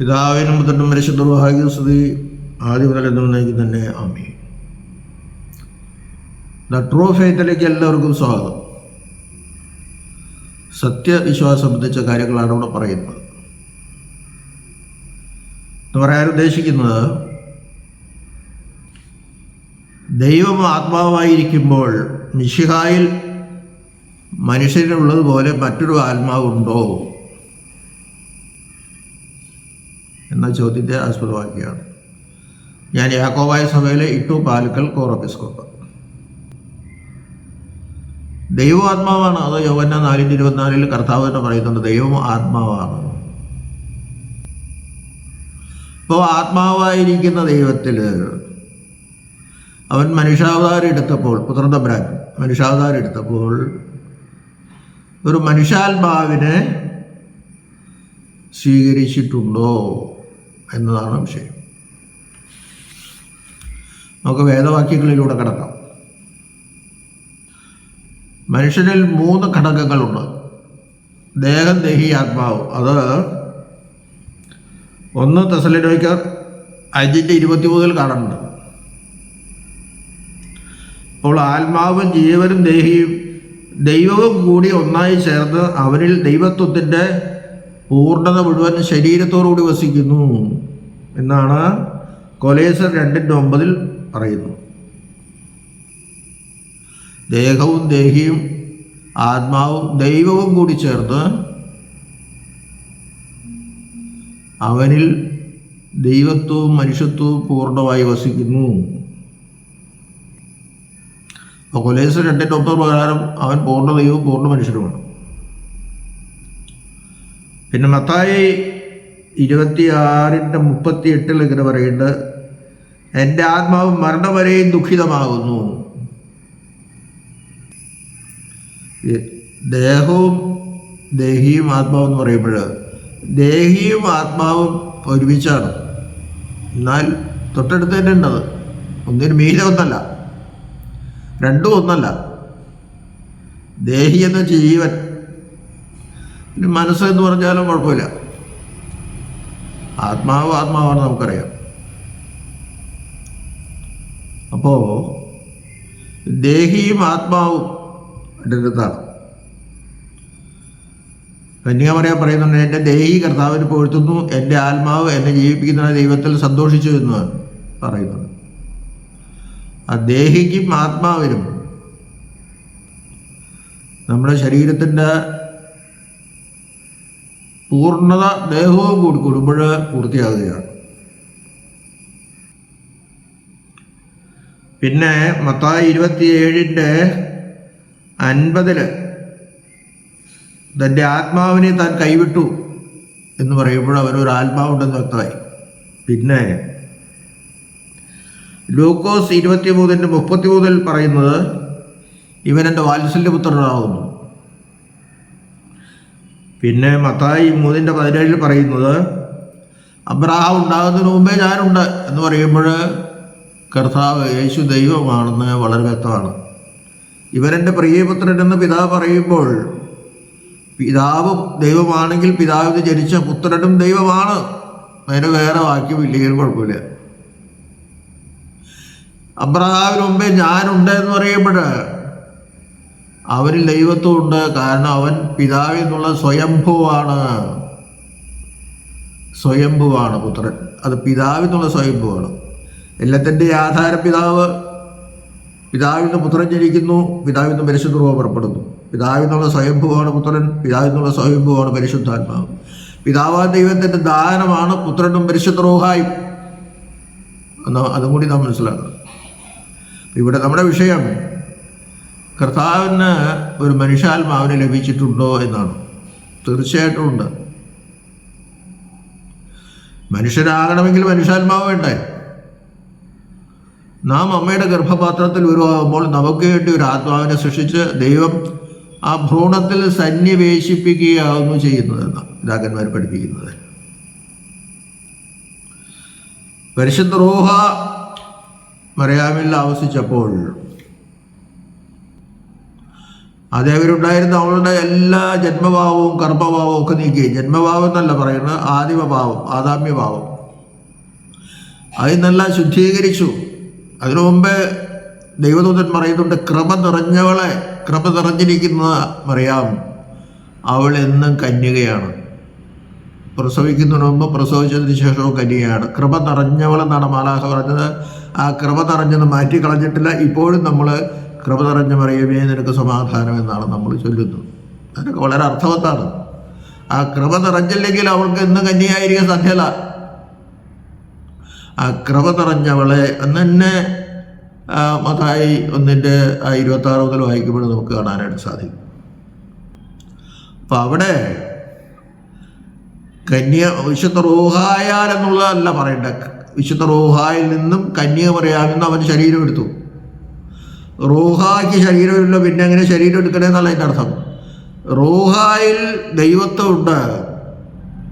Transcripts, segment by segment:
പിതാവിനും പുത്രനും പരിശുദ്ധ റൂഹായ്ക്കും സ്തുതി, ആദ്യം മുതൽ എന്നേക്കും തന്നെ ആമേൻ. ദ ട്രൂ ഫെയ്ത്തിലേക്ക് എല്ലാവർക്കും സ്വാഗതം. സത്യവിശ്വാസം സംബന്ധിച്ച കാര്യങ്ങളാണ് ഇവിടെ പറയുന്നത്. എന്ന് പറയാൻ ഉദ്ദേശിക്കുന്നത്, ദൈവം ആത്മാവായിരിക്കുമ്പോൾ മിശിഹായിൽ മനുഷ്യനുള്ളതുപോലെ മറ്റൊരു ആത്മാവുണ്ടോ എന്ന ചോദ്യത്തെ ആസ്പദമാക്കിയാണ് ഞാൻ യാക്കോബായ സഭയിലെ ഇട്ടു പാലക്കൽ കോറെപ്പിസ്കോപ്പ. ദൈവം ആത്മാവാണ്. അത് യോഹന്നാൻ 4:24 കർത്താവ് തന്നെ പറയുന്നുണ്ട്, ദൈവം ആത്മാവാണ്. ഇപ്പോൾ ആത്മാവായിരിക്കുന്ന ദൈവത്തിൽ അവൻ മനുഷ്യാവതാരം എടുത്തപ്പോൾ, പുത്രതമ്പുരാൻ മനുഷ്യാവതാരം എടുത്തപ്പോൾ ഒരു മനുഷ്യാത്മാവിനെ സ്വീകരിച്ചിട്ടുണ്ടോ എന്നതാണ് വിഷയം. നമുക്ക് വേദവാക്യങ്ങളിലൂടെ കടക്കാം. മനുഷ്യനിൽ 3 ഘടകങ്ങളുണ്ട്: ദേഹം, ദേഹി, ആത്മാവ്. അത് 1 തെസ്സലോനിക്കർ 5:23 കാണുന്നുണ്ട്. അപ്പോൾ ആത്മാവും ജീവനും ദേഹിയും ദൈവവും കൂടി ഒന്നായി ചേർന്ന് അവനിൽ ദൈവത്വത്തിൻ്റെ പൂർണ്ണത മുഴുവൻ ശരീരത്തോടുകൂടി വസിക്കുന്നു എന്നാണ് കൊലോസ്യർ 2:9 പറയുന്നു. ദേഹവും ദേഹിയും ആത്മാവും ദൈവവും കൂടി ചേർന്ന് അവനിൽ ദൈവത്വവും മനുഷ്യത്വവും പൂർണ്ണമായി വസിക്കുന്നു. അപ്പോൾ കൊലോസ്യർ 2:9 പ്രകാരം അവൻ പൂർണ്ണ ദൈവവും പൂർണ്ണ മനുഷ്യരുമാണ്. പിന്നെ മത്തായി 26:38 ഇങ്ങനെ പറയുന്നുണ്ട്, എൻ്റെ ആത്മാവ് മരണം വരെയും ദുഃഖിതമാകുന്നു. ദേഹവും ദേഹിയും ആത്മാവും എന്ന് പറയുമ്പോൾ ദേഹിയും ആത്മാവും ഒരുമിച്ചാണ്. എന്നാൽ തൊട്ടടുത്ത് തന്നെ ഉണ്ടത്. ഒന്നിന് മീതെ ഒന്നല്ല, രണ്ടും ഒന്നല്ല. ദേഹി എന്ന ജീവൻ, മനസ്സ് എന്ന് പറഞ്ഞാലും കുഴപ്പമില്ല. ആത്മാവാണ് നമുക്കറിയാം. അപ്പോൾ ദേഹിയും ആത്മാവും അടുത്താണ്. കന്യാമറിയാം പറയുന്നുണ്ട്, എൻ്റെ ദേഹി കർത്താവിന് പുകഴ്ത്തുന്നു, എൻ്റെ ആത്മാവ് എന്നെ ജീവിപ്പിക്കുന്ന ദൈവത്തിൽ സന്തോഷിച്ചു എന്ന് പറയുന്നുണ്ട്. ആ ദേഹിക്കും ആത്മാവിനും നമ്മുടെ ശരീരത്തിൻ്റെ പൂർണ്ണത ദേഹവും കൂടി കൂടുമ്പോൾ പൂർത്തിയാകുകയാണ്. പിന്നെ മത്തായി 27:50 തൻ്റെ ആത്മാവിനെ താൻ കൈവിട്ടു എന്ന് പറയുമ്പോൾ അവനൊരു ആത്മാവുണ്ടെന്ന് വ്യക്തമായി. പിന്നെ ലൂക്കോസ് 23:33 പറയുന്നത്, ഇവൻ എൻ്റെ വാത്സല്യപുത്രനാകുന്നു. പിന്നെ മത്തായി 3:17 പറയുന്നത്, അബ്രഹാം ഉണ്ടാകുന്നതിന് മുമ്പേ ഞാനുണ്ട് എന്ന് പറയുമ്പോൾ കർത്താവ് യേശു ദൈവമാണെന്ന് വളരെ വ്യക്തമാണ്. ഇവരെൻ്റെ പ്രിയപുത്രൻ എന്ന് പിതാവ് പറയുമ്പോൾ പിതാവും ദൈവമാണെങ്കിൽ പിതാവിന് ജനിച്ച പുത്രനും ദൈവമാണ്. അതിന് വേറെ വാക്യമില്ലെങ്കിൽ കുഴപ്പമില്ല. അബ്രഹാമിന് മുമ്പേ ഞാനുണ്ട് എന്ന് പറയുമ്പോൾ അവനിൽ ദൈവത്വമുണ്ട്. കാരണം അവൻ പിതാവിൽ നിന്നുള്ള സ്വയംഭുവാണ് പുത്രൻ. അത് പിതാവിൽ നിന്നുള്ള സ്വയംഭുവാണ്. എല്ലാത്തിൻ്റെ ആധാരം പിതാവിൽ നിന്ന് പുത്രൻ ജനിക്കുന്നു, പിതാവിൽ നിന്ന് പരിശുദ്ധ റൂഹ് പുറപ്പെടുന്നു. പിതാവിൽ നിന്നുള്ള സ്വയംഭുവാണ് പുത്രൻ, പിതാവിൽ നിന്നുള്ള സ്വയംഭുവാണ് പരിശുദ്ധാത്മാവ്. പിതാവായ ദൈവത്തിൻ്റെ ദാനമാണ് പുത്രനും പരിശുദ്ധ റൂഹായും. അതും കൂടി നാം മനസ്സിലാക്കണം. ഇവിടെ നമ്മുടെ വിഷയം കർത്താവിന് ഒരു മനുഷ്യാത്മാവിനെ ലഭിച്ചിട്ടുണ്ടോ എന്നാണ്. തീർച്ചയായിട്ടും ഉണ്ട്. മനുഷ്യരാകണമെങ്കിൽ മനുഷ്യാത്മാവ് വേണ്ടേ? നാം അമ്മയുടെ ഗർഭപാത്രത്തിൽ ഉരുവാകുമ്പോൾ നമുക്ക് വേണ്ടി ഒരു ആത്മാവിനെ സൃഷ്ടിച്ച് ദൈവം ആ ഭ്രൂണത്തിൽ സന്നിവേശിപ്പിക്കുകയാകുന്നു ചെയ്യുന്നതെന്ന് പിതാക്കന്മാർ പഠിപ്പിക്കുന്നത്. പരിശുദ്ധ റൂഹ മറിയാമിൽ ആവസിച്ചപ്പോൾ അതേവരുണ്ടായിരുന്ന അവളുടെ എല്ലാ ജന്മഭാവവും കർമ്മഭാവവും ഒക്കെ നീക്കി, ജന്മഭാവം എന്നല്ല പറയുന്നത്, ആദിമഭാവം, ആദാമ്യഭാവം, അതിനെല്ലാം ശുദ്ധീകരിച്ചു. അതിനു മുമ്പേ ദൈവദൂതൻ പറയുന്നുണ്ട്, കൃപ നിറഞ്ഞവളെ, കൃപ നിറഞ്ഞിരിക്കുന്ന മറിയാം, അവൾ എന്നും കന്യകയാണ്. പ്രസവിക്കുന്നതിന് മുമ്പ് പ്രസവിച്ചതിന് ശേഷവും കന്യകയാണ്. കൃപ നിറഞ്ഞവളെന്നാണ് മാലാഖ പറഞ്ഞത്. ആ കൃപ നിറഞ്ഞെന്ന് മാറ്റിക്കളഞ്ഞിട്ടില്ല. ഇപ്പോഴും നമ്മൾ കൃപ നിറഞ്ഞ മറിയമേ നിനക്ക് സമാധാനം എന്നാണ് നമ്മൾ ചൊല്ലുന്നത്. അതൊക്കെ വളരെ അർത്ഥവത്താണ്. ആ കൃപ നിറഞ്ഞില്ലെങ്കിൽ അവൾക്ക് എന്ന് കന്യകയായിരിക്കാൻ സാധ്യമല്ല. ആ കൃപ നിറഞ്ഞവളെ എന്ന് തന്നെ മത്തായി 1:26 മുതൽ വായിക്കുമ്പോൾ നമുക്ക് കാണാനായിട്ട് സാധിക്കും. അപ്പം അവിടെ വിശുദ്ധ റൂഹായാൽ എന്നുള്ളതല്ല പറയേണ്ടത്. വിശുദ്ധ റൂഹായിൽ നിന്നും കന്യക മറിയാമെന്ന് അവൻ ശരീരം എടുത്തു. റൂഹായ്ക്ക് ശരീരമില്ല, പിന്നെ എങ്ങനെ ശരീരം എടുക്കണേ എന്നല്ല അതിൻ്റെ അർത്ഥം. റൂഹായിൽ ദൈവത്വമുണ്ട്,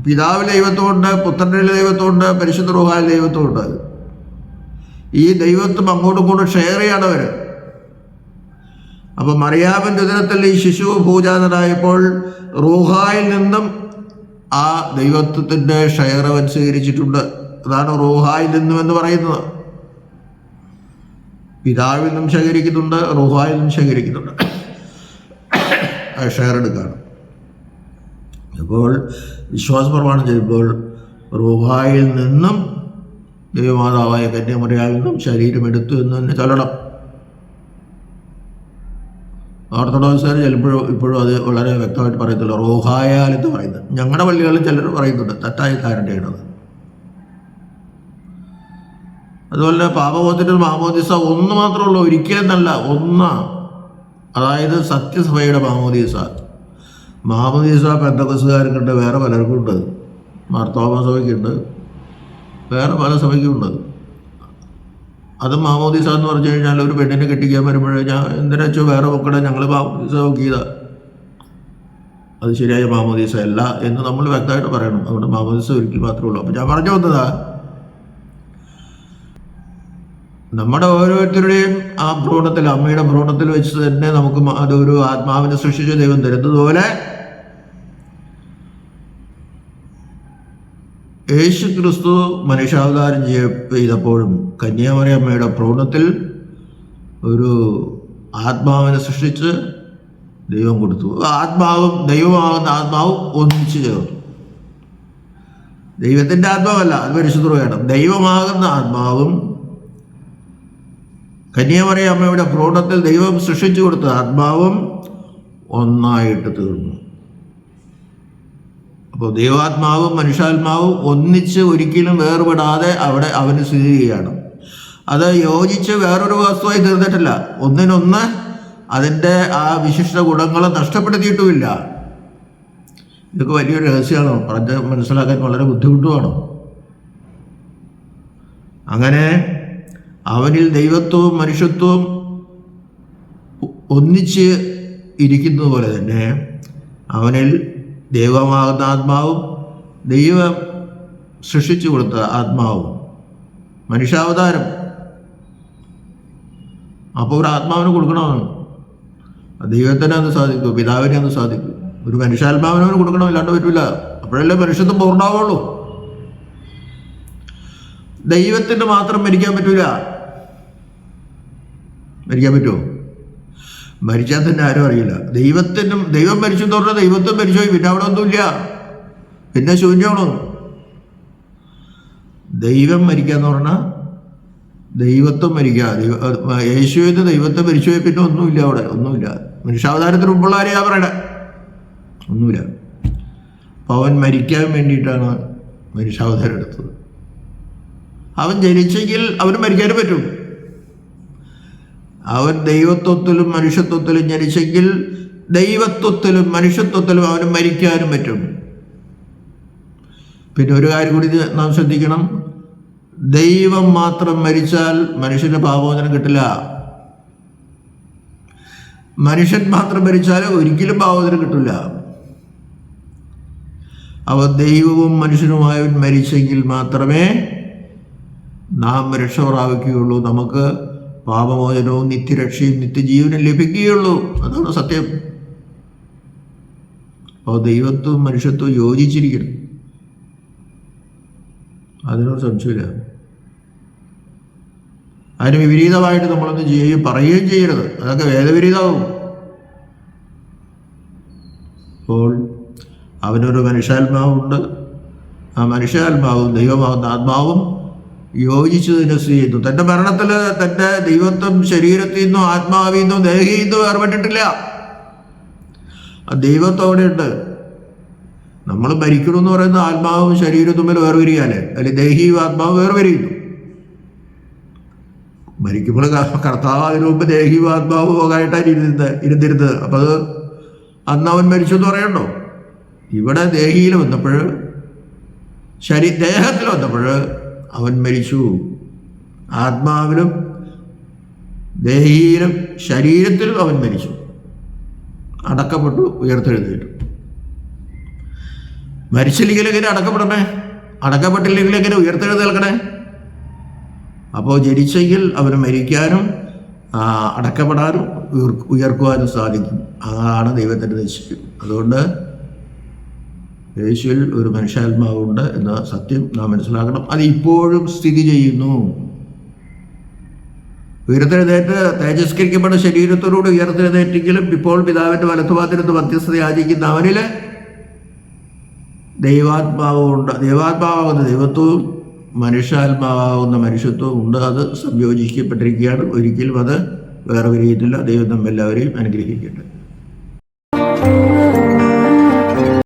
പിതാവിൽ ദൈവത്വമുണ്ട്, പുത്രനിൽ ദൈവത്വമുണ്ട്, പരിശുദ്ധ റൂഹായിൽ ദൈവത്വമുണ്ട്. ഈ ദൈവത്വം അങ്ങോട്ടും ഇങ്ങോട്ടും ഷെയർ ചെയ്യണവർ. അപ്പം മറിയാമിൻ്റെ ഉദരത്തിൽ ഈ ശിശു പൂജാതനായപ്പോൾ റൂഹായിൽ നിന്നും ആ ദൈവത്വത്തിൻ്റെ ഷെയർ അവൻ സ്വീകരിച്ചിട്ടുണ്ട്. അതാണ് റൂഹായിൽ നിന്നും എന്ന് പറയുന്നത്. പിതാവിൽ നിന്നും ശേഖരിക്കുന്നുണ്ട്, റൂഹായിൽ നിന്നും ശേഖരിക്കുന്നുണ്ട്. ആ ഷെയർ എടുക്കുകയാണ്. അപ്പോൾ വിശ്വാസ പ്രമാണം ചെയ്യുമ്പോൾ റൂഹായിൽ നിന്നും ദൈവമാതാവായ കന്യാമറിയാമിൽ നിന്നും ശരീരം എടുത്തു എന്ന് തന്നെ ചൊല്ലണം. ഓർത്തഡോക്സുകാർ ഇപ്പോഴും അത് വളരെ വ്യക്തമായിട്ട് പറയത്തില്ല, റൂഹായാൽ എന്ന് പറയുന്നത്. ഞങ്ങളുടെ പള്ളികളിൽ ചിലർ പറയുന്നുണ്ട്, തെറ്റായ ധാരണയാണത്. അതുപോലെ പാപബോധത്തിൽ മാമോദീസ ഒന്ന് മാത്രമേ ഉള്ളൂ, ഒരിക്കലും നല്ല ഒന്നാണ്. അതായത് സത്യസഭയുടെ മാമോദീസ. മാമോദീസ പെന്തക്കോസ്തുകാർക്കുണ്ട്, വേറെ പലർക്കും ഉണ്ട്. മാർത്തോമാ സഭയ്ക്കുണ്ട്, വേറെ പല സഭയ്ക്കുമുണ്ട്. അത് മാമോദീസ എന്ന് പറഞ്ഞു കഴിഞ്ഞാൽ ഒരു പെണ്ണിനെ കെട്ടിക്കാൻ വരുമ്പോഴേ ഞാൻ എന്തിനാ വെച്ചാൽ വേറെ മക്കളെ ഞങ്ങൾ മാമോദീസ നോക്കിയതാ, അത് ശരിയായ മാമോദീസ അല്ല എന്ന് നമ്മൾ വ്യക്തമായിട്ട് പറയണം. അതുകൊണ്ട് മാമോദീസ ഒരിക്കൽ മാത്രമേ ഉള്ളൂ. അപ്പം ഞാൻ പറഞ്ഞു വന്നതാ, നമ്മുടെ ഓരോരുത്തരുടെയും ആ ഭ്രൂണത്തിൽ, അമ്മയുടെ ഭ്രൂണത്തിൽ വെച്ച് തന്നെ നമുക്ക് അതൊരു ആത്മാവിനെ സൃഷ്ടിച്ച ദൈവം തരുന്നതുപോലെ യേശു ക്രിസ്തു മനുഷ്യാവതാരം ചെയ്തപ്പോഴും കന്യാമറിയമ്മയുടെ ഭ്രൂണത്തിൽ ഒരു ആത്മാവിനെ സൃഷ്ടിച്ച് ദൈവം കൊടുത്തു. ആത്മാവും ദൈവമാകുന്ന ആത്മാവും ഒന്നിച്ചു ചേർന്നു. ദൈവത്തിൻ്റെ ആത്മാവല്ല, അത് പരിശുദ്ധ വേണം. ദൈവമാകുന്ന ആത്മാവും കന്യാമറിയമ്മയുടെ ഭ്രൂണത്തിൽ ദൈവം സൃഷ്ടിച്ചു കൊടുത്ത ആത്മാവും ഒന്നായിട്ട് തീർന്നു. അപ്പോൾ ദൈവാത്മാവും മനുഷ്യാത്മാവും ഒന്നിച്ച് ഒരിക്കലും വേർപെടാതെ അവിടെ അവന് സ്ഥിതി ചെയ്യുകയാണ്. അത് യോജിച്ച് വേറൊരു വസ്തുവായി തീർന്നിട്ടില്ല. ഒന്നിനൊന്ന് അതിൻ്റെ ആ വിശിഷ്ട ഗുണങ്ങളെ നഷ്ടപ്പെടുത്തിയിട്ടുമില്ല. ഇതൊക്കെ വലിയൊരു രഹസ്യമാണ്, പറഞ്ഞ് മനസ്സിലാക്കാൻ വളരെ ബുദ്ധിമുട്ടുമാണ്. അങ്ങനെ അവനിൽ ദൈവത്വവും മനുഷ്യത്വവും ഒന്നിച്ച് ഇരിക്കുന്നത് പോലെ തന്നെ അവനിൽ ദൈവമാകുന്ന ആത്മാവും ദൈവം സൃഷ്ടിച്ചു കൊടുത്ത ആത്മാവും മനുഷ്യാവതാരം. അപ്പോൾ ഒരു ആത്മാവിന് കൊടുക്കണമെന്ന് ദൈവത്തിന് അത് സാധിക്കും, പിതാവിനെ അത് സാധിക്കും. ഒരു മനുഷ്യാത്മാവിനവന് കൊടുക്കണം, ഇല്ലാണ്ട് പറ്റില്ല. അപ്പോഴല്ലേ മനുഷ്യത്വം പൂർണ്ണമാവുള്ളൂ. ദൈവത്തിന് മാത്രം മരിക്കാൻ പറ്റൂല. മരിക്കാൻ പറ്റുമോ? മരിച്ചാൽ തന്നെ ആരും അറിയില്ല. ദൈവം മരിച്ചു എന്ന് പറഞ്ഞാൽ ദൈവത്വം മരിച്ചുപോയി, പിന്നെ അവിടെ ഒന്നുമില്ല, പിന്നെ ശൂന്യമാണ്. ദൈവം മരിക്കാന്ന് പറഞ്ഞാൽ ദൈവത്വം മരിക്കുക. യേശുവിന് ദൈവത്വം മരിച്ചുപോയി, പിന്നെ ഒന്നുമില്ല, അവിടെ ഒന്നുമില്ല. മനുഷ്യാവതാരത്തിന് മുമ്പുള്ള ആരെയാ പറയണേ? ഒന്നുമില്ല. അപ്പോൾ അവൻ മരിക്കാൻ വേണ്ടിയിട്ടാണ് മനുഷ്യാവതാരം എടുത്തത്. അവൻ ജനിച്ചെങ്കിൽ അവന് മരിക്കാനും പറ്റും. അവൻ ദൈവത്വത്തിലും മനുഷ്യത്വത്തിലും ജനിച്ചെങ്കിൽ ദൈവത്വത്തിലും മനുഷ്യത്വത്തിലും അവന് മരിക്കാനും പറ്റും. പിന്നെ ഒരു കാര്യം കൂടി നാം ശ്രദ്ധിക്കണം, ദൈവം മാത്രം മരിച്ചാൽ മനുഷ്യന് പാപമോചനം കിട്ടില്ല. മനുഷ്യൻ മാത്രം മരിച്ചാൽ ഒരിക്കലും പാപമോചനം കിട്ടില്ല. അവ ദൈവവും മനുഷ്യനുമായവൻ മരിച്ചെങ്കിൽ മാത്രമേ നാം രക്ഷ പ്രാപിക്കുകയുള്ളൂ, നമുക്ക് പാപമോചനവും നിത്യരക്ഷയും നിത്യജീവനും ലഭിക്കുകയുള്ളൂ. അതാണ് സത്യം. അപ്പോൾ ദൈവത്വവും മനുഷ്യത്വവും യോജിച്ചിരിക്കണം, അതിനൊരു സംശയമില്ല. അതിന് വിപരീതമായിട്ട് നമ്മളൊന്നും ചെയ്യുകയും പറയുകയും ചെയ്യരുത്, അതൊക്കെ വേദവിരീതമാവും. അപ്പോൾ അവനൊരു മനുഷ്യാത്മാവുണ്ട്, ആ മനുഷ്യാത്മാവും ദൈവമാകുന്ന ആത്മാവും യോജിച്ചു തന്നെ ചെയ്യുന്നു. തൻ്റെ മരണത്തിൽ തൻ്റെ ദൈവത്വം ശരീരത്തിൽ നിന്നോ ആത്മാവിൽ നിന്നോ ദേഹിയിൽ നിന്നോ വേർപെട്ടിട്ടില്ല. ആ ദൈവത്വം അവിടെയുണ്ട്. നമ്മൾ മരിക്കണമെന്ന് പറയുന്ന ആത്മാവും ശരീരവും തമ്മിൽ വേർപിരിയാലേ, അല്ലെങ്കിൽ ദേഹിയും ആത്മാവ് വേർപിരിയുന്നു. മരിക്കുമ്പോൾ കർത്താവ് അതിനു മുമ്പ് ദേഹിയും ആത്മാവും പോകായിട്ടാണ് ഇരുന്നിരുന്നത്. അപ്പം അത് അന്ന് അവൻ മരിച്ചു എന്ന് പറയണ്ടോ? ഇവിടെ ദേഹിയിൽ വന്നപ്പോൾ, ദേഹത്തിൽ വന്നപ്പോൾ അവൻ മരിച്ചു. ആത്മാവിലും ദേഹിയിലും ശരീരത്തിലും അവൻ മരിച്ചു, അടക്കപ്പെട്ടു, ഉയർത്തെഴുന്നേറ്റു. മരിച്ചില്ലെങ്കിൽ എങ്ങനെ അടക്കപ്പെടണേ? അടക്കപ്പെട്ടില്ലെങ്കിൽ എങ്ങനെ ഉയർത്തെഴുന്നേൽക്കണേ? അപ്പോൾ ജനിച്ചെങ്കിൽ അവന് മരിക്കാനും അടക്കപ്പെടാനും ഉയർക്കുവാനും സാധിക്കും. അതാണ് ദൈവത്തിൻ്റെ നിശ്ചയം. അതുകൊണ്ട് യേശുവിൽ ഒരു മനുഷ്യാത്മാവുണ്ട് എന്ന സത്യം നാം മനസ്സിലാക്കണം. അത് ഇപ്പോഴും സ്ഥിതി ചെയ്യുന്നു. ഉയർത്തെഴുന്നേറ്റ് തേജസ്കരിക്കപ്പെട്ട ശരീരത്തോടുകൂടി ഉയർത്തെഴുന്നേറ്റെങ്കിലും ഇപ്പോൾ പിതാവിൻ്റെ വലത്തുഭാഗത്തിരുന്ന് മധ്യസ്ഥത യാചിക്കുന്ന അവനിൽ ദൈവാത്മാവുണ്ട്. ദൈവാത്മാവാകുന്ന ദൈവത്വവും മനുഷ്യാത്മാവാകുന്ന മനുഷ്യത്വവും ഉണ്ട്. അത് സംയോജിക്കപ്പെട്ടിരിക്കുകയാണ്. ഒരിക്കലും അത് വേറെ വിരിയുന്നില്ല. ദൈവം നമ്മെല്ലാവരെയും അനുഗ്രഹിക്കട്ടെ.